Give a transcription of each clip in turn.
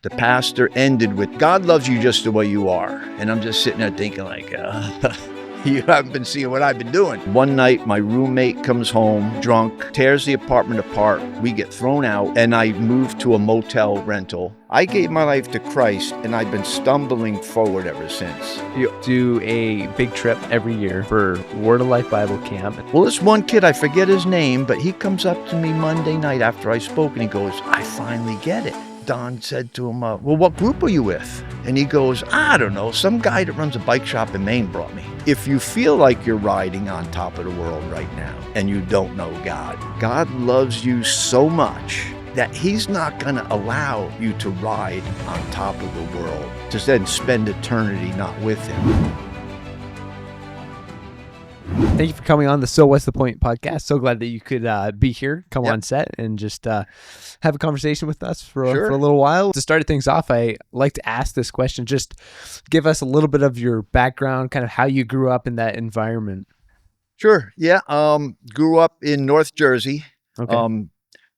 The pastor ended with, God loves you just the way you are. And I'm just sitting there thinking like, you haven't been seeing what I've been doing. One night, my roommate comes home drunk, tears the apartment apart. We get thrown out, and I move to a motel rental. I gave my life to Christ, and I've been stumbling forward ever since. You do a big trip every year for Word of Life Bible Camp. Well, this one kid, I forget his name, but he comes up to me Monday night after I spoke, and he goes, I finally get it. Don said to him, well, what group are you with? And he goes, I don't know, some guy that runs a bike shop in Maine brought me. If you feel like you're riding on top of the world right now and you don't know God, God loves you so much that he's not going to allow you to ride on top of the world to then spend eternity not with him. Thank you for coming on the So What's the Point podcast. So glad that you could be here, come on set, and just have a conversation with us for a little while. To start things off, I like to ask this question. Just give us a little bit of your background, kind of how you grew up in that environment. Sure. Yeah. Grew up in North Jersey. Okay.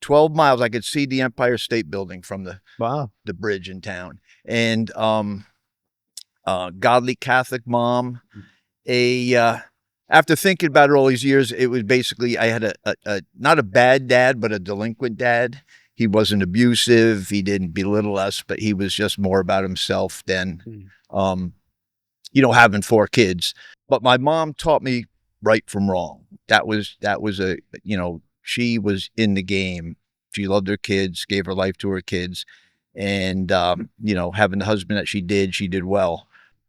12 miles. I could see the Empire State Building from the bridge in town. And godly Catholic mom. After thinking about it all these years, it was basically I had a not a bad dad, but a delinquent dad. He wasn't abusive. He didn't belittle us, but he was just more about himself than, having 4 kids. But my mom taught me right from wrong. That was she was in the game. She loved her kids, gave her life to her kids. And, having the husband that she did well.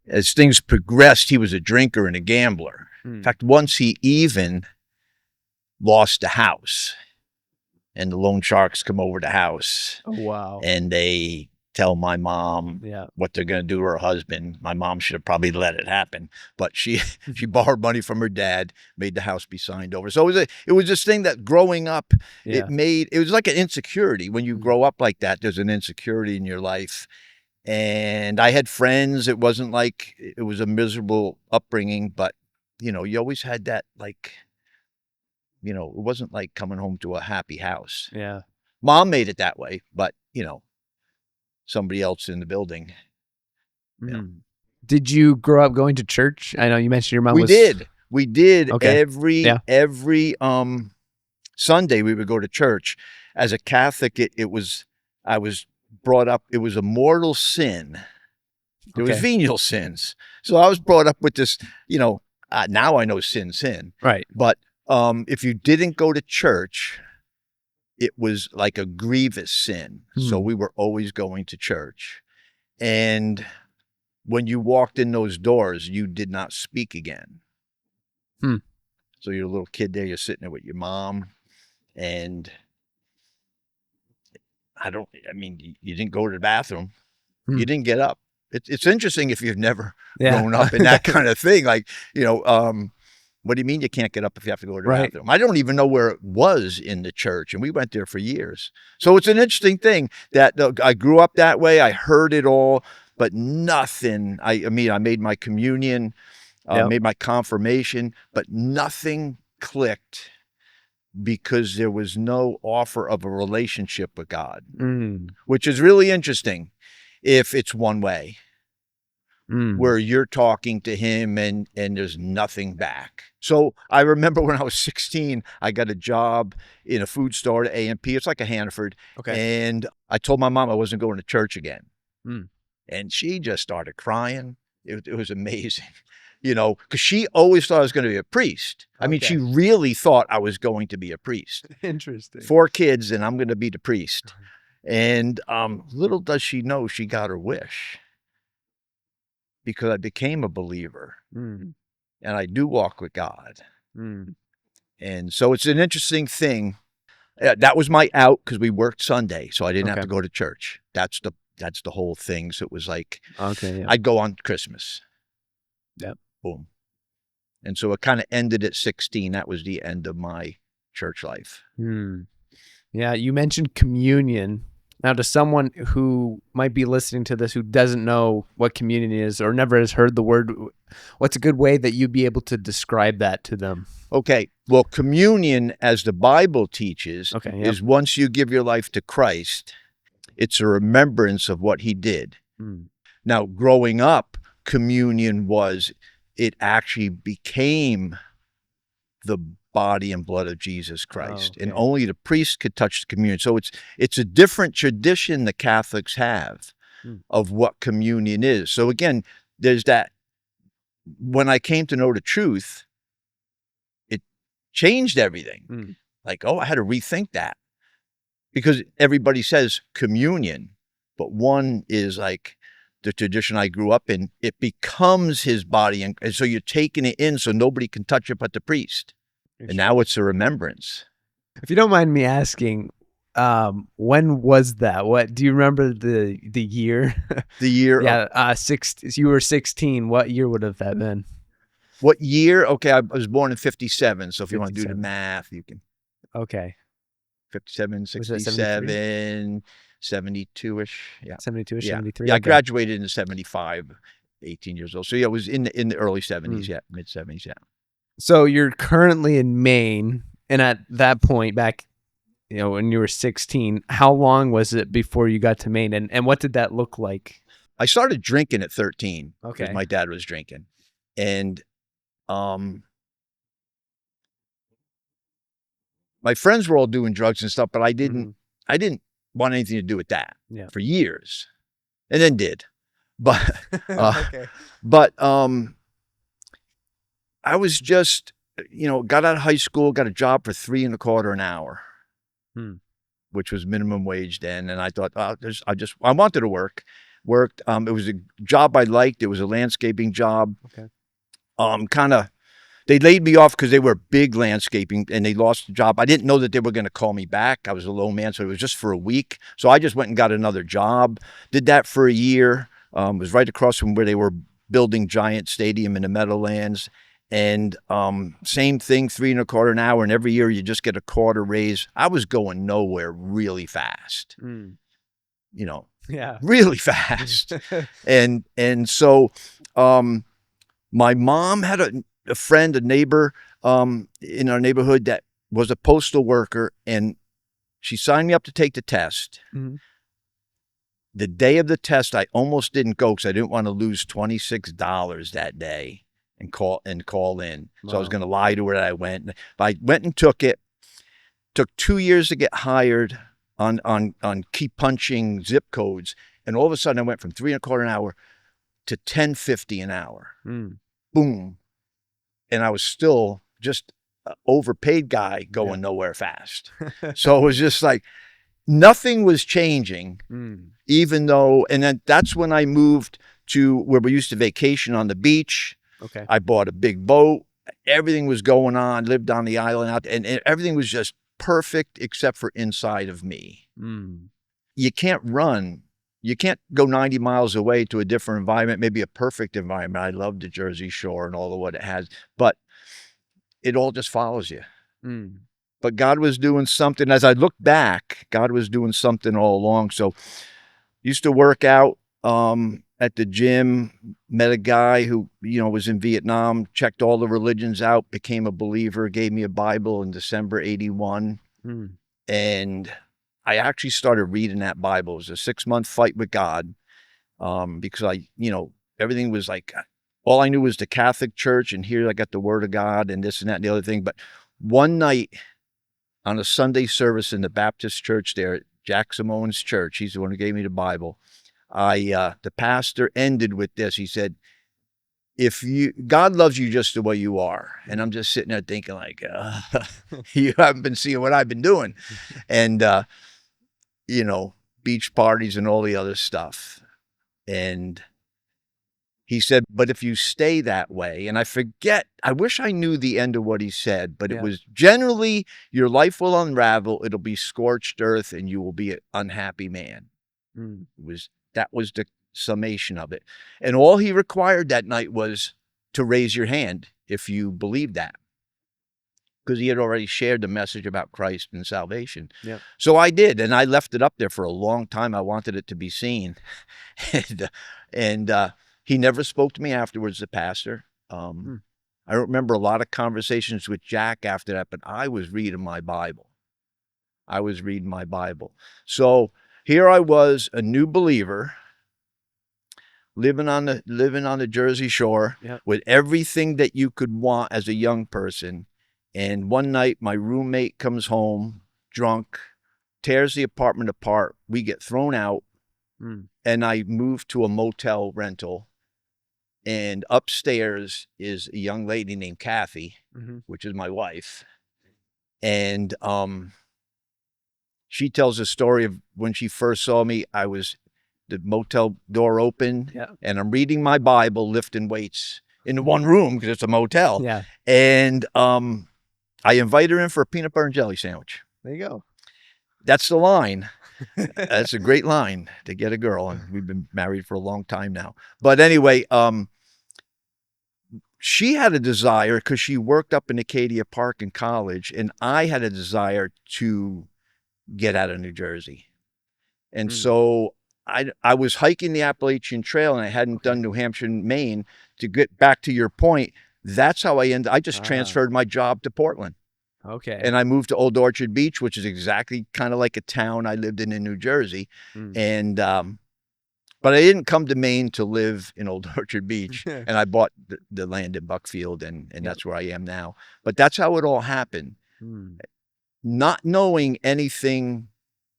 As things progressed, he was a drinker and a gambler. In fact, once he even lost a house, and the loan sharks come over the house. Oh, wow. And they tell my mom what they're going to do to her husband. My mom should have probably let it happen, but she borrowed money from her dad, made the house be signed over. So it was this thing that growing up, it was like an insecurity. When you grow up like that, there's an insecurity in your life. And I had friends. It wasn't like it was a miserable upbringing, but you always had that, it wasn't like coming home to a happy house. Yeah. Mom made it that way, but, somebody else in the building. Did you grow up going to church? I know you mentioned your mom was... We did. Okay. Every Sunday we would go to church. As a Catholic, I was brought up, it was a mortal sin. There was venial sins. So I was brought up with this, now I know sin. Right. But if you didn't go to church, it was like a grievous sin. So we were always going to church. And when you walked in those doors, you did not speak again. So you're a little kid there, you're sitting there with your mom, and you didn't go to the bathroom. You didn't get up. It's interesting if you've never grown up in that kind of thing. Like, what do you mean you can't get up if you have to go to the bathroom? I don't even know where it was in the church, and we went there for years. So it's an interesting thing that I grew up that way. I heard it all, but nothing. I made my communion, made my confirmation, but nothing clicked because there was no offer of a relationship with God, which is really interesting if it's one way. Where you're talking to him and there's nothing back. So I remember when I was 16, I got a job in a food store at A&P. It's like a Hannaford. Okay. And I told my mom I wasn't going to church again. And she just started crying. It was amazing, because she always thought I was going to be a priest. I mean, she really thought I was going to be a priest. Interesting. 4 kids and I'm going to be the priest. And little does she know she got her wish. Because I became a believer and I do walk with God. And so it's an interesting thing. That was my out because we worked Sunday, so I didn't have to go to church. That's the whole thing. So it was like, I'd go on Christmas. Yep. Boom. And so it kind of ended at 16. That was the end of my church life. Yeah, you mentioned communion. Now, to someone who might be listening to this who doesn't know what communion is or never has heard the word, what's a good way that you'd be able to describe that to them? Okay. Well, communion, as the Bible teaches, is once you give your life to Christ, It's a remembrance of what he did. Now, growing up, communion it actually became the body and blood of Jesus Christ. And only the priest could touch the communion. So it's a different tradition the Catholics have of what communion is. So again, there's that. When I came to know the truth, it changed everything. Like, I had to rethink that, because everybody says communion, but one is like the tradition I grew up in. It becomes his body, and so you're taking it in so nobody can touch it but the priest. And now it's a remembrance. If you don't mind me asking, when was that? What do you remember the year? The year? Yeah, you were 16. What year would have that been? What year? Okay, I was born in 57. So if you want to do the math, you can. Okay. 57, 67, 72-ish. Yeah. 72-ish, yeah. 73. Yeah, I graduated in 75, 18 years old. So yeah, it was in the early 70s. Yeah, mid 70s. Yeah. So you're currently in Maine, and at that point back, when you were 16, how long was it before you got to Maine, and what did that look like? I started drinking at 13 because because my dad was drinking, and my friends were all doing drugs and stuff, but I didn't want anything to do with that for years, and then did, but but I was just, got out of high school, got a job for $3.25 an hour, which was minimum wage then. And I thought, I wanted to work. Worked. It was a job I liked. It was a landscaping job. They laid me off because they were big landscaping and they lost the job. I didn't know that they were going to call me back. I was a low man, so it was just for a week. So I just went and got another job. Did that for a year. It was right across from where they were building Giant Stadium in the Meadowlands. And same thing, $3.25 an hour, and every year you just get a quarter raise. I was going nowhere really fast, really fast. and so my mom had a friend, a neighbor in our neighborhood that was a postal worker, and she signed me up to take the test. The day of the test, I almost didn't go because I didn't want to lose $26 that day. And call in. So I was going to lie to her that I went. But I went and took it. Took 2 years to get hired on keep punching zip codes. And all of a sudden I went from $3.25 an hour to $10.50 an hour. Boom. And I was still just an overpaid guy going nowhere fast. So it was just like nothing was changing, even though, and then that's when I moved to where we used to vacation on the beach. I bought a big boat. Everything was going on, lived on the island out, and everything was just perfect except for inside of me. You can't run. You can't go 90 miles away to a different environment, maybe a perfect environment. I love the Jersey Shore and all of what it has, but it all just follows you. But God was doing something. As I look back, God was doing something all along. So used to work out at the gym, met a guy who, was in Vietnam, checked all the religions out, became a believer, gave me a Bible in December 81. And I actually started reading that Bible. It was a 6-month fight with God because everything was like, all I knew was the Catholic Church, and here I got the Word of God and this and that and the other thing. But one night on a Sunday service in the Baptist church there, Jack Simone's church, he's the one who gave me the Bible. The pastor ended with this. He said, God loves you just the way you are. And I'm just sitting there thinking like, you haven't been seeing what I've been doing. And, beach parties and all the other stuff. And he said, but if you stay that way, and I wish I knew the end of what he said, but it was generally your life will unravel. It'll be scorched earth and you will be an unhappy man. That was the summation of it. And all he required that night was to raise your hand if you believed that. Because he had already shared the message about Christ and salvation. So I did, and I left it up there for a long time. I wanted it to be seen. and he never spoke to me afterwards, the pastor. I don't remember a lot of conversations with Jack after that, but I was reading my Bible. So here I was, a new believer, living on the Jersey Shore, with everything that you could want as a young person. And one night, my roommate comes home drunk, tears the apartment apart. We get thrown out, and I move to a motel rental. And upstairs is a young lady named Kathy, which is my wife. And she tells a story of when she first saw me. I was the motel door open, and I'm reading my Bible, lifting weights in the one room because it's a motel. Yeah. And I invite her in for a peanut butter and jelly sandwich. There you go. That's the line. That's a great line to get a girl, and we've been married for a long time now. But anyway, she had a desire because she worked up in Acadia Park in college, and I had a desire to get out of New Jersey. And so I was hiking the Appalachian Trail, and I hadn't done New Hampshire and Maine. To get back to your point, that's how I just transferred my job to Portland. Okay. And I moved to Old Orchard Beach, which is exactly kind of like a town I lived in New Jersey. And but I didn't come to Maine to live in Old Orchard Beach. And I bought the land in Buckfield, and that's where I am now. But that's how it all happened. Not knowing anything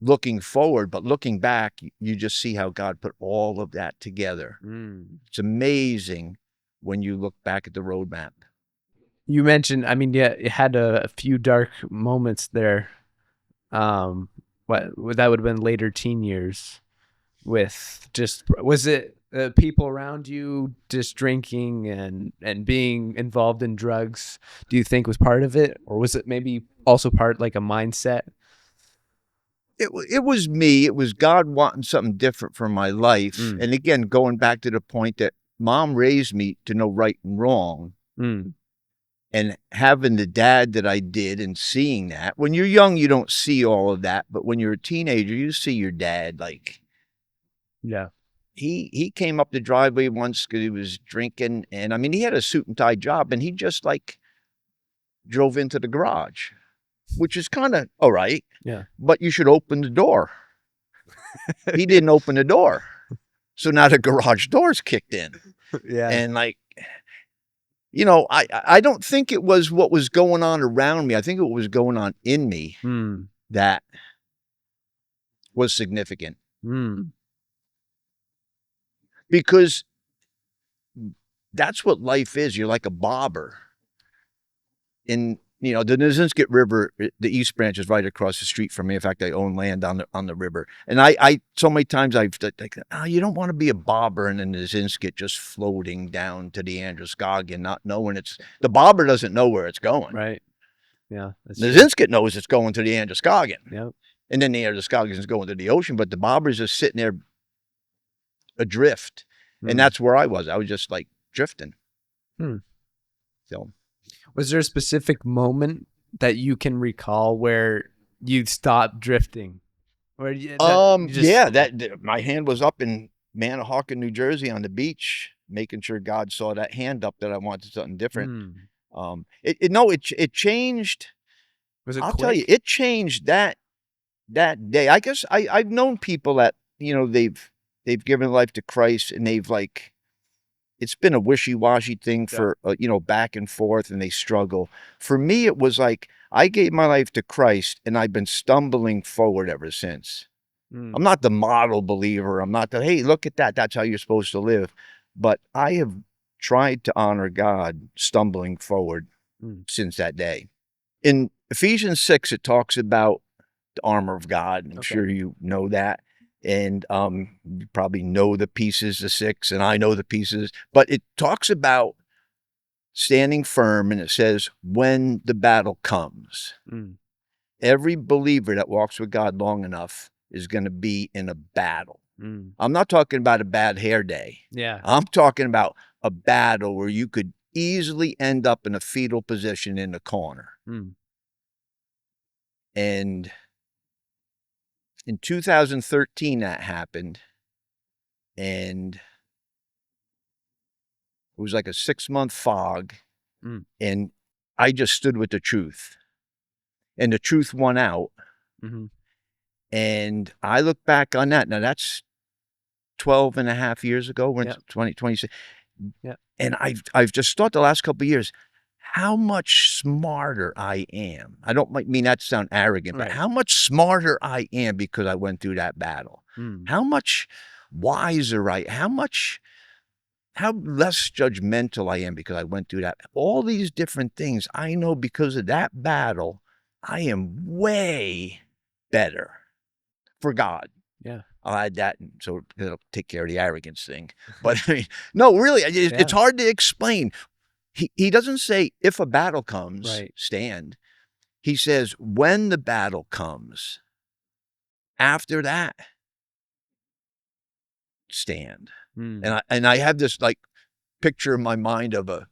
looking forward, but looking back, you just see how God put all of that together. It's amazing when you look back at the roadmap. You mentioned, I mean, it had a few dark moments there. What that would have been later teen years with was it people around you just drinking and being involved in drugs, do you think was part of it? Or was it maybe also part like a mindset? It was me. It was God wanting something different from my life. And again, going back to the point that Mom raised me to know right and wrong. And having the dad that I did and seeing that. When you're young, you don't see all of that. But when you're a teenager, you see your dad like... Yeah. He came up the driveway once because he was drinking. And I mean, he had a suit and tie job, and he just like drove into the garage, which is kind of all right. Yeah. But you should open the door. He didn't open the door. So now the garage door's kicked in. Yeah. And like... You know, I don't think it was what was going on around me. I think it was going on in me that was significant. Because that's what life is. You're like a bobber. In, you know, the Nizinsket River, the East Branch is right across the street from me. In fact, I own land on the river. And I so many times I've like, you don't want to be a bobber in the Nizinsket just floating down to the Androscoggin, not knowing the bobber doesn't know where it's going. Right. Yeah. Nizinsket knows it's going to the Androscoggin. Yep. And then the Androscoggin is going to the ocean, but the bobber's just sitting there adrift. And that's where I was. I was just like drifting. So... Was there a specific moment that you can recall where you stopped drifting? Where my hand was up in Manahawkin, New Jersey on the beach, making sure God saw that hand up that I wanted something different. It changed. Was it I'll quick? tell you, it changed that day. I guess I've known people that, you know, they've given life to Christ, and they've like... It's been a wishy-washy thing for, you know, back and forth, and they struggle. For me, it was like I gave my life to Christ, and I've been stumbling forward ever since. I'm not the model believer. I'm not the, hey, look at that. That's how you're supposed to live. But I have tried to honor God stumbling forward since that day. In Ephesians 6, it talks about the armor of God. I'm sure you know that. And you probably know the pieces, the 6, and I know the pieces. But it talks about standing firm, and it says, when the battle comes. Every believer that walks with God long enough is going to be in a battle. I'm not talking about a bad hair day. Yeah. I'm talking about a battle where you could easily end up in a fetal position in the corner. And... in 2013, that happened, and it was like a 6-month fog, and I just stood with the truth, and the truth won out, And I look back on that. Now that's 12 and a half years ago. We're in 2026. Yeah. And I've just thought the last couple of years, how much smarter I am. I don't mean that to sound arrogant, but how much smarter I am because I went through that battle. How much wiser how less judgmental I am because I went through that. All these different things, I know because of that battle, I am way better for God. Yeah. I'll add that, so it'll take care of the arrogance thing. But I mean, no, really, it's hard to explain. He doesn't say if a battle comes, stand. He says when the battle comes, after that, stand. And I have this like picture in my mind of a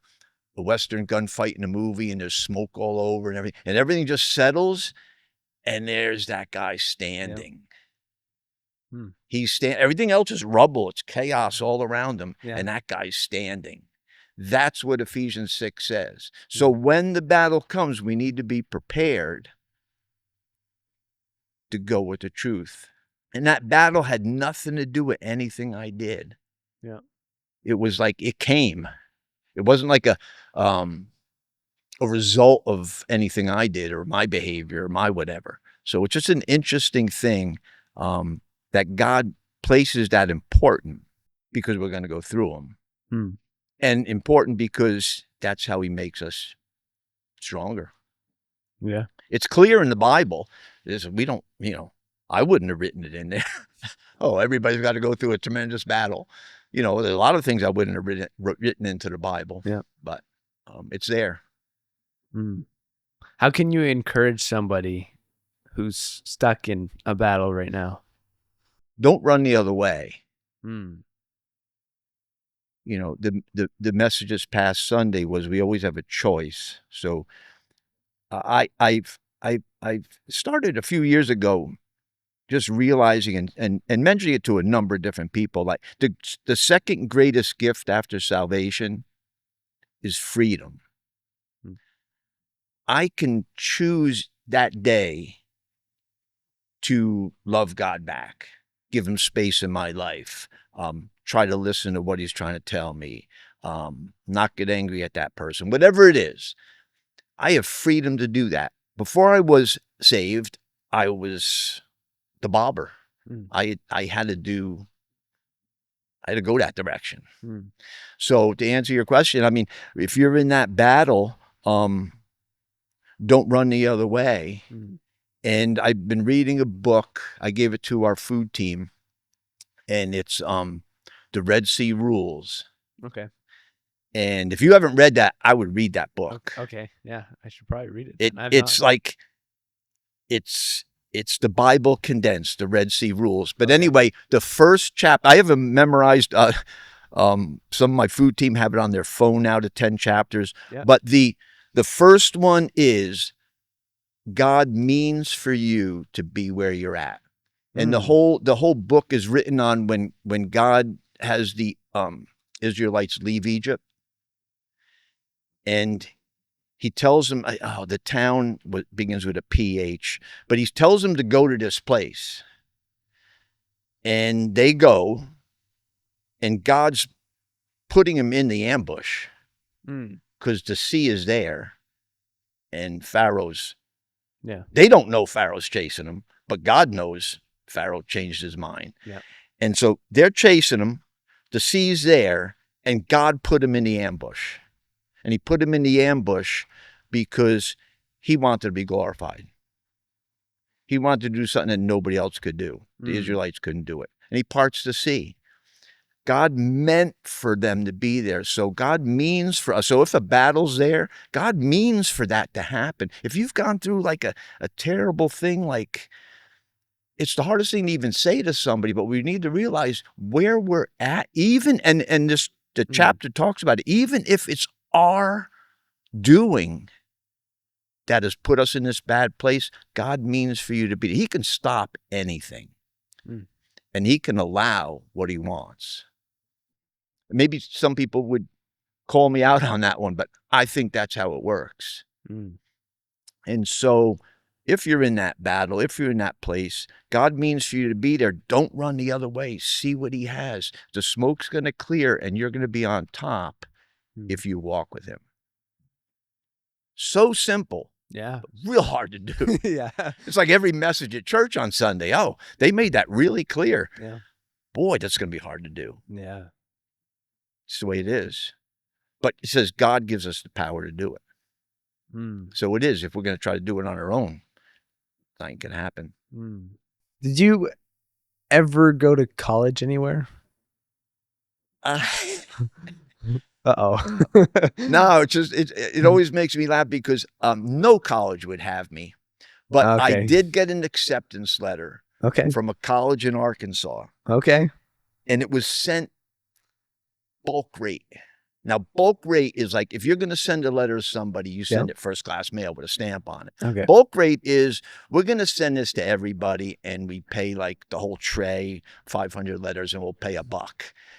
Western gunfight in a movie, and there's smoke all over and everything just settles, and there's that guy standing. Everything else is rubble. It's chaos all around him. And that guy's standing. That's what Ephesians 6 says. So when the battle comes, we need to be prepared to go with the truth. And that battle had nothing to do with anything I did. Yeah. It was like it came. It wasn't like a result of anything I did or my behavior or my whatever. So it's just an interesting thing. That God places that important because we're going to go through them. And important because that's how he makes us stronger. Yeah. It's clear in the Bible. We don't, I wouldn't have written it in there. Oh, everybody's got to go through a tremendous battle. There's a lot of things I wouldn't have written into the Bible. Yeah. But it's there. How can you encourage somebody who's stuck in a battle right now? Don't run the other way. The message this past Sunday was we always have a choice. So I've started a few years ago just realizing and mentioning it to a number of different people, like the second greatest gift after salvation is freedom. I can choose that day to love God back, give him space in my life, try to listen to what he's trying to tell me, not get angry at that person, whatever it is. I have freedom to do that. Before I was saved, I was the bobber. I had to go that direction. So to answer your question, I mean, if you're in that battle, don't run the other way. And I've been reading a book. I gave it to our food team, and it's The Red Sea Rules. Okay. And if you haven't read that, I would read that book. Okay. Yeah, I should probably read it. It's the Bible condensed, the Red Sea Rules. But anyway, the first chapter, I have memorized. Some of my food team have it on their phone now, to 10 chapters. Yeah. But the first one is God means for you to be where you're at. And the whole book is written on when God has the Israelites leave Egypt. And he tells them, the town begins with a PH, but he tells them to go to this place. And they go, and God's putting them in the ambush because the sea is there, and Pharaoh's, they don't know Pharaoh's chasing them, but God knows Pharaoh changed his mind. Yeah. And so they're chasing them, the sea's there, and God put them in the ambush. And he put him in the ambush because he wanted to be glorified. He wanted to do something that nobody else could do. The Israelites couldn't do it. And he parts the sea. God meant for them to be there. So God means for us. So if a battle's there, God means for that to happen. If you've gone through like a terrible thing, like it's the hardest thing to even say to somebody, but we need to realize where we're at, even, and the chapter talks about it, even if it's our doing that has put us in this bad place, God means for you to be. He can stop anything. And he can allow what he wants. Maybe some people would call me out on that one, but I think that's how it works. And so if you're in that battle, if you're in that place, God means for you to be there. Don't run the other way. See what he has. The smoke's going to clear and you're going to be on top if you walk with him. So simple. Yeah. Real hard to do. Yeah. It's like every message at church on Sunday. Oh, they made that really clear. Yeah. Boy, that's going to be hard to do. Yeah. It's the way it is. But it says God gives us the power to do it. So it is. If we're going to try to do it on our own, it ain't going to happen. Did you ever go to college anywhere? Uh-oh. No, it's just it always makes me laugh because no college would have me. But I did get an acceptance letter from a college in Arkansas. Okay. And it was sent bulk rate. Now, bulk rate is like if you're going to send a letter to somebody, you send it first class mail with a stamp on it. Okay. Bulk rate is we're going to send this to everybody and we pay like the whole tray, 500 letters, and we'll pay $1.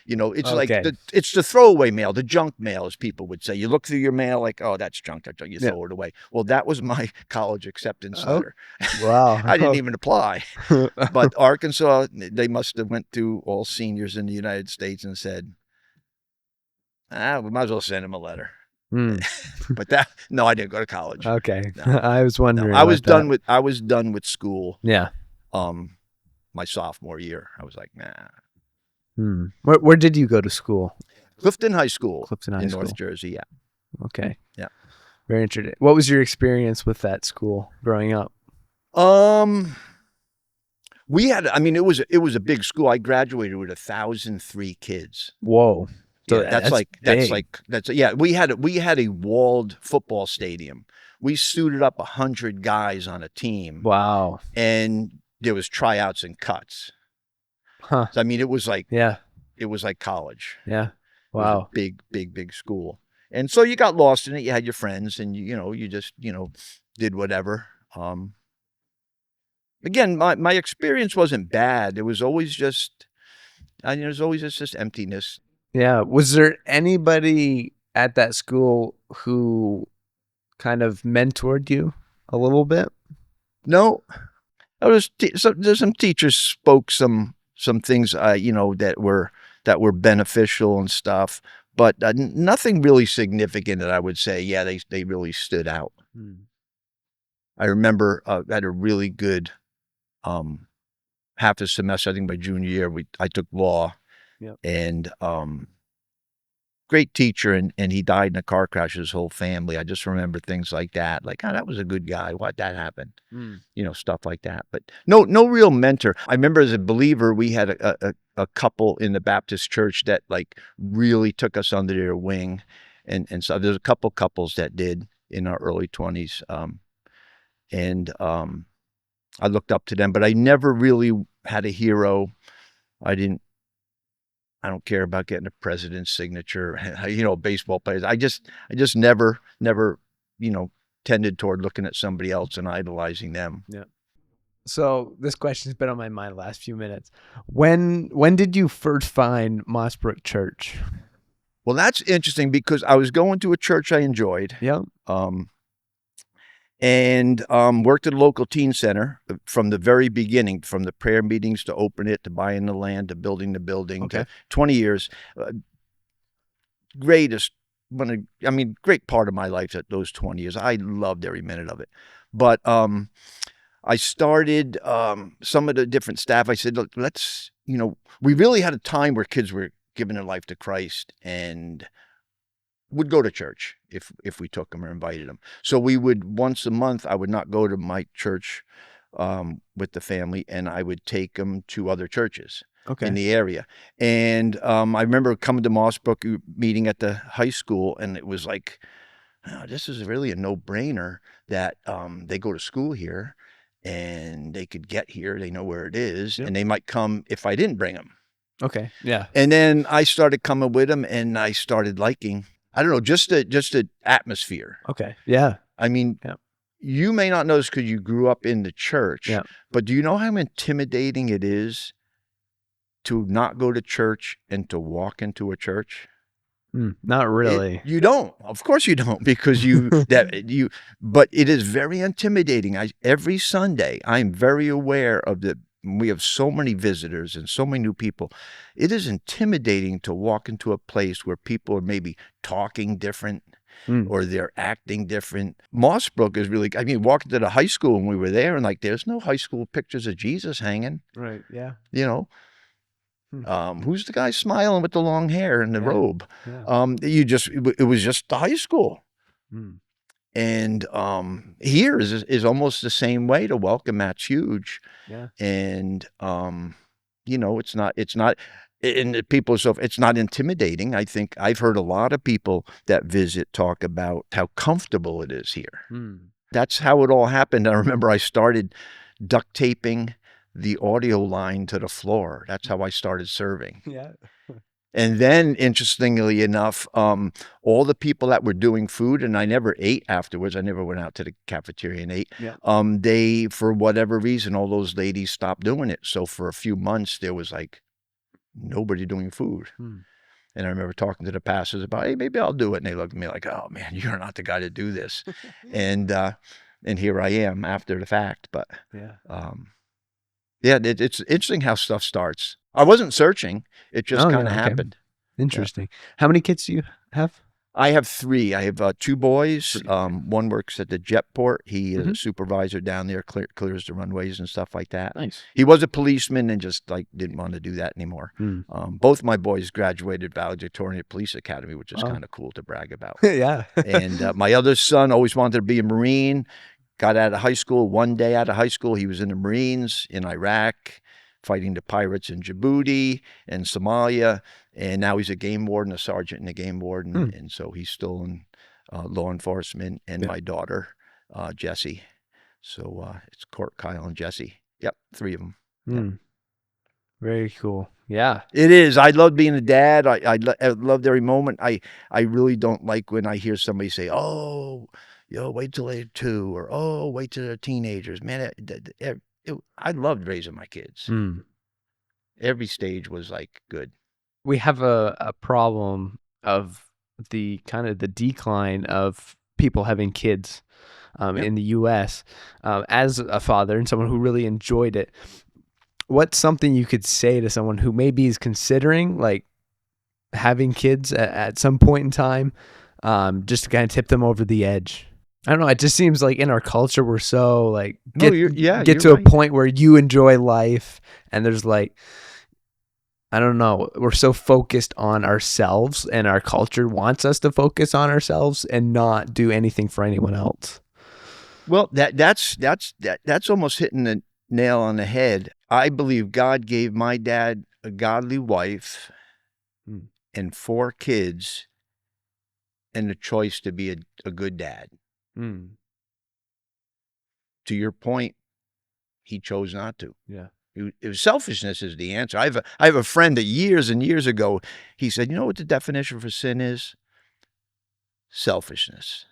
You know, it's like it's the throwaway mail, the junk mail, as people would say. You look through your mail like, oh, that's junk. You throw it away. Well, that was my college acceptance letter. Wow. I didn't even apply. But Arkansas, they must have went to all seniors in the United States and said, we might as well send him a letter. But no, I didn't go to college. Okay. No. I was wondering. No, I was done with school. Yeah. My sophomore year, I was like, nah. Where did you go to school? Clifton High School. Clifton High School. In North Jersey, yeah. Okay. Yeah. Very interesting. What was your experience with that school growing up? We had, I mean, it was a big school. I graduated with 1,003 kids. Whoa. So yeah, we had a walled football stadium. We suited up 100 guys on a team. Wow. And there was tryouts and cuts. Huh. So, I mean, it was like college. Yeah. Wow. Big school. And so you got lost in it. You had your friends and you just, did whatever. Again, my experience wasn't bad. It was always just, there's always just emptiness. Yeah. Was there anybody at that school who kind of mentored you a little bit? No. There's some teachers spoke some things, that were beneficial and stuff, but nothing really significant that I would say, yeah, they really stood out. I remember I had a really good half the semester. I think my junior year, I took law. Yep. And great teacher, and he died in a car crash, his whole family. I just remember things like that. Like, that was a good guy. Why'd that happen? Stuff like that. But no real mentor. I remember as a believer, we had a couple in the Baptist church that like really took us under their wing. And so there's a couple couples that did in our early 20s. I looked up to them, but I never really had a hero. I don't care about getting a president's signature, baseball players. I just never, tended toward looking at somebody else and idolizing them. Yeah. So this question's been on my mind the last few minutes. When did you first find Moss Brook Church? Well, that's interesting because I was going to a church I enjoyed. Yeah. And worked at a local teen center from the very beginning, from the prayer meetings to open it, to buying the land, to building the building, to 20 years. Great part of my life at those 20 years. I loved every minute of it. But I started some of the different staff. I said, look, we really had a time where kids were giving their life to Christ and would go to church if we took them or invited them. So we would, once a month, I would not go to my church with the family, and I would take them to other churches in the area. And I remember coming to Moss Brook, meeting at the high school, and it was like, oh, this is really a no-brainer that they go to school here and they could get here. They know where it is, and they might come if I didn't bring them. Okay, yeah. And then I started coming with them, and I started liking, I don't know, just the atmosphere. Okay. Yeah. I mean, you may not know this because you grew up in the church, but do you know how intimidating it is to not go to church and to walk into a church? Not really. You don't. Of course you don't, because but it is very intimidating. Every Sunday, I'm very aware of we have so many visitors and so many new people. It is intimidating to walk into a place where people are maybe talking different or they're acting different. Moss Brook is really, walking to the high school when we were there, and like, there's no high school pictures of Jesus hanging. Right. Yeah. Who's the guy smiling with the long hair and the robe? Yeah. It was just the high school. And here is almost the same way. To welcome mat's huge. Yeah. And it's not, and people, so it's not intimidating. I think I've heard a lot of people that visit talk about how comfortable it is here. That's how it all happened. I remember I started duct taping the audio line to the floor. That's how I started serving. Yeah. And then, interestingly enough, all the people that were doing food, and I never ate afterwards. I never went out to the cafeteria and ate. Yeah. They, for whatever reason, all those ladies stopped doing it. So for a few months, there was like nobody doing food. And I remember talking to the pastors about, hey, maybe I'll do it. And they looked at me like, oh man, you're not the guy to do this. And here I am after the fact. But it's interesting how stuff starts. I wasn't searching. It just kind of happened. Interesting. Yeah. How many kids do you have? I have 3. I have 2 boys. One works at the Jetport. He is a supervisor down there, clears the runways and stuff like that. Nice. He was a policeman and just didn't want to do that anymore. Both my boys graduated valedictorian Police Academy, which is kind of cool to brag about. Yeah. And my other son always wanted to be a Marine. Got out of high school. One day out of high school, he was in the Marines in Iraq, fighting the pirates in Djibouti and Somalia. And now he's a game warden, a sergeant in the game warden. And so he's still in law enforcement. And my daughter, Jessie. So it's Court, Kyle, and Jessie. Yep, 3 of them. Yep. Very cool. Yeah. It is. I love being a dad. I loved every moment. I really don't like when I hear somebody say, oh, wait till they're 2, or, oh, wait till they're teenagers. Man, I loved raising my kids. Every stage was like good. We have a problem of the kind of the decline of people having kids in the U.S. As a father and someone who really enjoyed it, what's something you could say to someone who maybe is considering like having kids at some point in time, just to kind of tip them over the edge? I don't know. It just seems like in our culture, we're so like get to a point where you enjoy life, and there's like, I don't know, we're so focused on ourselves, and our culture wants us to focus on ourselves and not do anything for anyone else. Well, that's almost hitting the nail on the head. I believe God gave my dad a godly wife and 4 kids and the choice to be a good dad. To your point, he chose not to. Yeah. It was selfishness is the answer. I have a friend that years and years ago, he said, you know what the definition for sin is? Selfishness.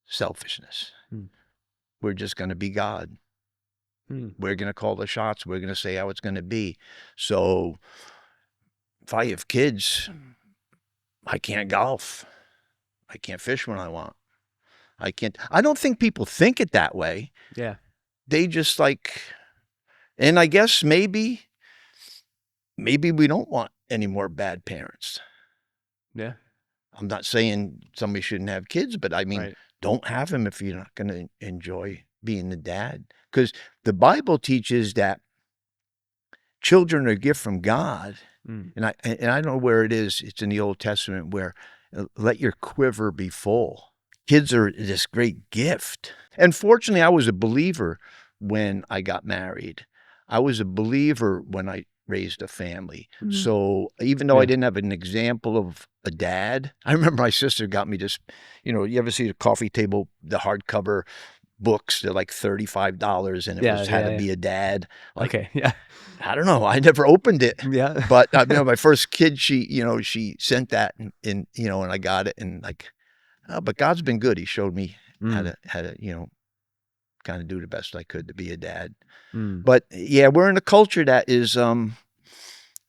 Selfishness. We're just going to be God. We're going to call the shots. We're going to say how it's going to be. So if I have kids, I can't golf. I can't fish when I want. I don't think people think it that way. Yeah. They just like, and I guess maybe we don't want any more bad parents. Yeah. I'm not saying somebody shouldn't have kids, but I mean, don't have them if you're not going to enjoy being the dad. Because the Bible teaches that children are a gift from God. And I don't know where it is. It's in the Old Testament where let your quiver be full. Kids are this great gift. And fortunately, I was a believer when I got married. I was a believer when I raised a family. So even though I didn't have an example of a dad, I remember my sister got me this, you ever see the coffee table, the hardcover books, they're like $35, and it was how to be a dad. Like, I don't know. I never opened it. Yeah. But my first kid, she sent that and I got it, and like, but God's been good. He showed me how to kind of do the best I could to be a dad. But yeah, we're in a culture that is, I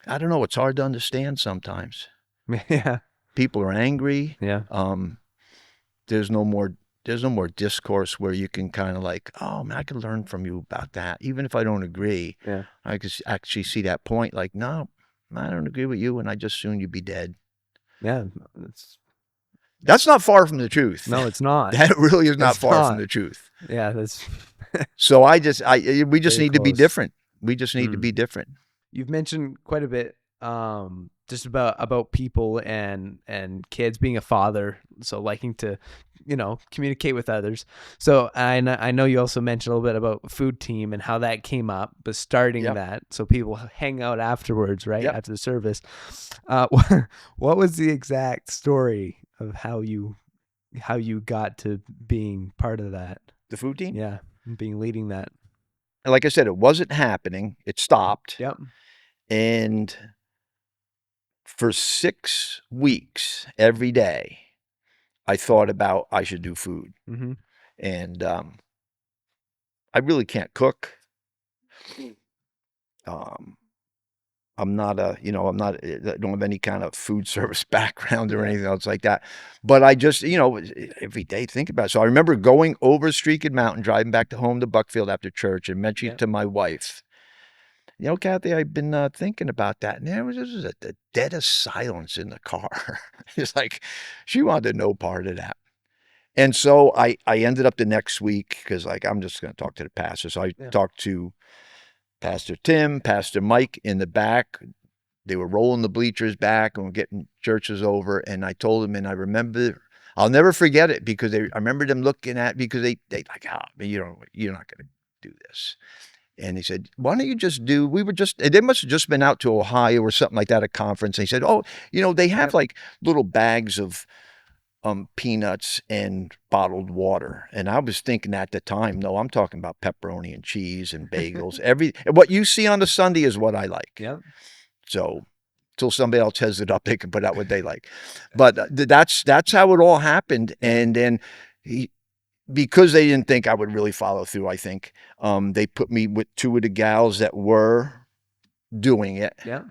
don't know, it's hard to understand sometimes. Yeah. People are angry. Yeah. There's no more discourse where you can kind of like, oh man, I could learn from you about that. Even if I don't agree, Yeah. I could actually see that point. Like, no, I don't agree with you, and I just assume you'd be dead. Yeah. That's not far from the truth. No, it's not. That really is not far from the truth. Yeah, that's. So we just need to be different. We just need to be different. You've mentioned quite a bit, just about people and kids, being a father, so liking to, communicate with others. So I know you also mentioned a little bit about food team and how that came up, but starting that so people hang out afterwards, right? After the service. What was the exact story of how you got to being part of that? The food team? Yeah, leading that. Like I said, it wasn't happening. It stopped. Yep. And for 6 weeks, every day, I thought about I should do food. Mm-hmm. And I really can't cook. I don't have any kind of food service background or anything else like that. But I just, every day think about it. So I remember going over Streaked Mountain, driving back to home to Buckfield after church, and mentioning to my wife, Kathy, I've been thinking about that. And there was just a dead of silence in the car. It's like she wanted no part of that. And so I ended up the next week, because I'm just going to talk to the pastor. So I talked to Pastor Tim, Pastor Mike in the back. They were rolling the bleachers back and we're getting churches over. And I told them, and I remember, I'll never forget it, because I remember them looking at me, because they like, you're not going to do this. And he said, why don't you just do, they must have just been out to Ohio or something like that, a conference. And he said, they have like little bags of peanuts and bottled water. And I was thinking at the time, no, I'm talking about pepperoni and cheese and bagels. What you see on a Sunday is what I like. Yeah. So until somebody else has it up, they can put out what they like. But that's how it all happened. And then because they didn't think I would really follow through, I think, they put me with 2 of the gals that were doing it. Yeah.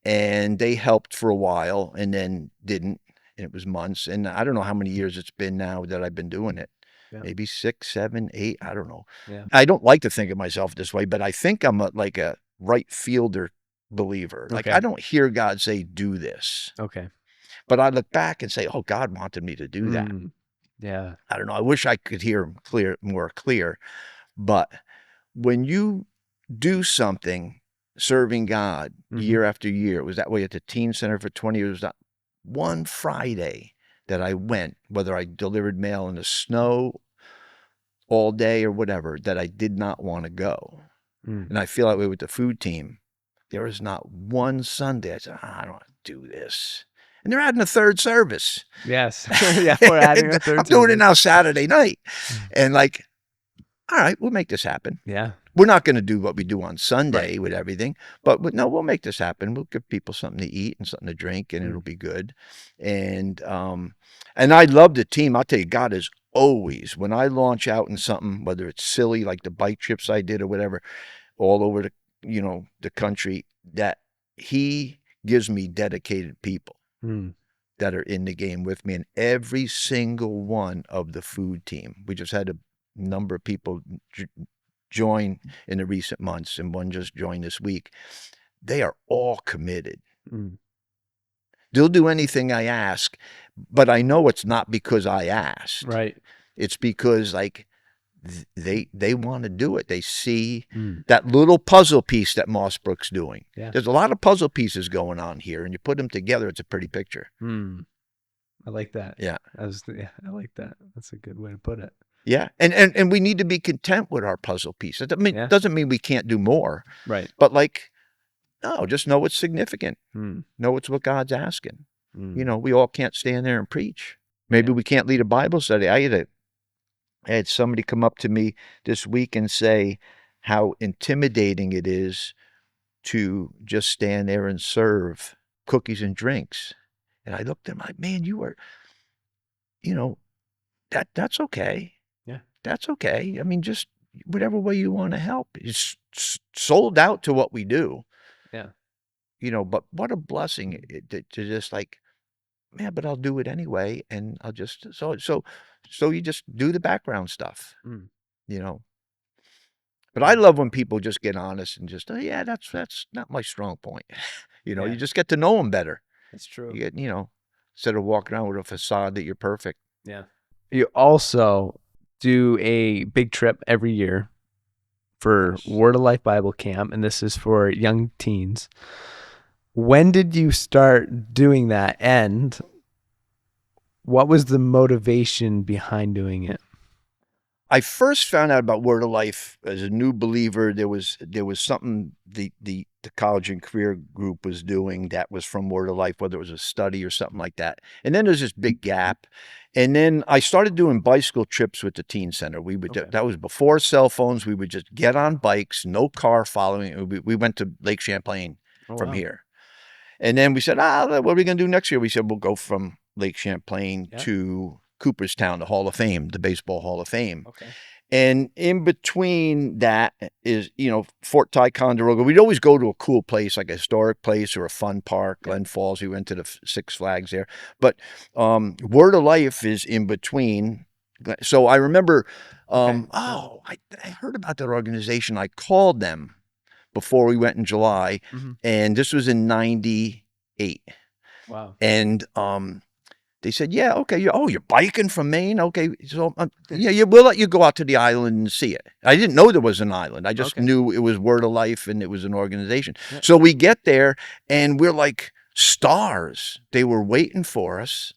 And they helped for a while and then didn't. And it was months. And I don't know how many years it's been now that I've been doing it. Yeah. Maybe 6, 7, 8. I don't know. Yeah. I don't like to think of myself this way, but I think I'm like a right fielder believer. Like, I don't hear God say, do this. Okay. But I look back and say, oh, God wanted me to do that. Yeah. I don't know. I wish I could hear him more clear. But when you do something serving God year after year, it was that way at the teen center for 20 years. One Friday that I went, whether I delivered mail in the snow all day or whatever, that I did not want to go. And I feel that way with the food team. There was not one Sunday I said, I don't want to do this. And they're adding a third service. Yes. Yeah, we're adding a third service. I'm doing it now Saturday night. And like, all right, we'll make this happen. Yeah. We're not going to do what we do on Sunday with everything, but no, we'll make this happen. We'll give people something to eat and something to drink, and it'll be good. And I love the team. I'll tell you, God is always, when I launch out in something, whether it's silly, like the bike trips I did or whatever, all over the country, that he gives me dedicated people that are in the game with me. And every single one of the food team, we just had a number of people join in the recent months, and one just joined this week. They are all committed. They'll do anything I ask, but I know it's not because I asked. Right. It's because like they want to do it. They see that little puzzle piece that Moss Brook's doing. Yeah. There's a lot of puzzle pieces going on here, and you put them together, it's a pretty picture. I like that. Yeah. I like that. That's a good way to put it. Yeah. And we need to be content with our puzzle piece. It doesn't mean we can't do more. Right. But like, no, just know it's significant. Know it's what God's asking. We all can't stand there and preach. Maybe we can't lead a Bible study. I had somebody come up to me this week and say how intimidating it is to just stand there and serve cookies and drinks. And I looked at him like, man, you are, that's okay. Yeah. That's okay. I mean, just whatever way you want to help. It's sold out to what we do. Yeah. But what a blessing to just like yeah, but I'll do it anyway, and I'll just so you just do the background stuff, you know. But I love when people just get honest and just, oh yeah, that's not my strong point. You know, you just get to know them better. That's true. You get, you know, instead of walking around with a facade that you're perfect. Yeah. You also do a big trip every year for Word of Life Bible Camp, and this is for young teens. When did you start doing that, and what was the motivation behind doing it? I first found out about Word of Life as a new believer. There was something the college and career group was doing that was from Word of Life, whether it was a study or something like that. And then there's this big gap. And then I started doing bicycle trips with the teen center. We would that was before cell phones. We would just get on bikes, no car following. We went to Lake Champlain from here. And then we said, what are we going to do next year? We said, we'll go from Lake Champlain to Cooperstown, the Hall of Fame, the Baseball Hall of Fame. Okay. And in between that is, you know, Fort Ticonderoga. We'd always go to a cool place, like a historic place or a fun park, Glen Falls. We went to the Six Flags there. But Word of Life is in between. So I remember, I heard about that organization. I called them before we went in July, and this was in 98. Wow. And they said, yeah, okay. You're biking from Maine? Okay. So, we'll let you go out to the island and see it. I didn't know there was an island. I just knew it was Word of Life and it was an organization. Yeah. So we get there and we're like stars. They were waiting for us.